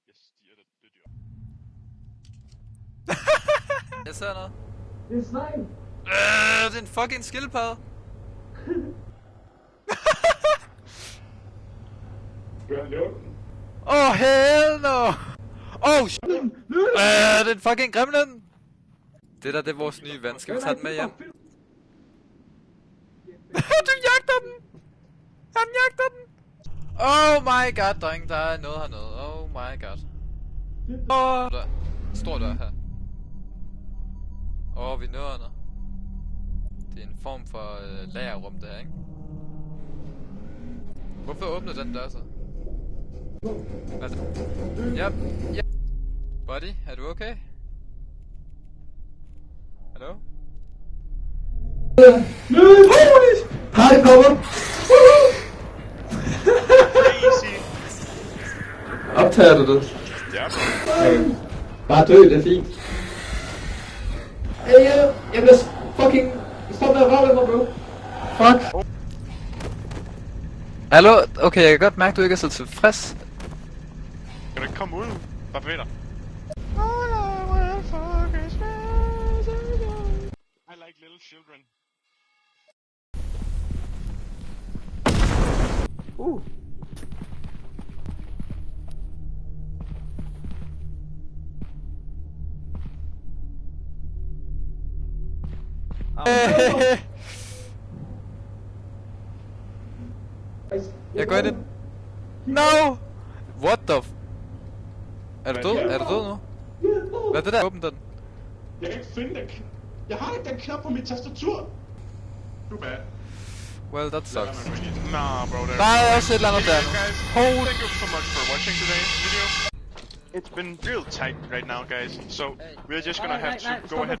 Jeg stiger det dyr. Jeg ser noget. Det er slime. Det er en fucking skildpadde. Gør han lukket? Oh hell no! Oh shit! Det er en fucking gremlin! Det der, det er vores nye ven. Skal vi tage den med hjem? Du jagter den! Han jagter den! Oh my god, dreng, der er noget hernede. Oh my god. Dør. Stor dør her. Vi nåede noget. Det er en form for lagerrum der, ikke? Hvorfor åbner den dør så? Altså, ja. Buddy, er du okay? Hallo? Hej, kommer! Crazy! Optager du det? Ja, bro. Okay. Bare dø, det er fint. Jeg bliver fucking... Stop med at rave mig, bro. Fuck. Hallo? Okay, jeg kan godt mærke, at du ikke er så tilfreds. Kan du ikke komme ud? Bare bevæg dig. I like little children. Jeg går ind i den. No! What the Er du død? Er du død nu? Hvad er det der? Åbn den. Jeg kan ikke finde den. Jeg har ikke den knap på mit tastatur. Too bad. Well, that sucks. Nah, bro. Der er også et eller andet der nu. Guys, thank you so much for watching today's video. It's been real tight right now, guys. So we're just gonna have to go ahead.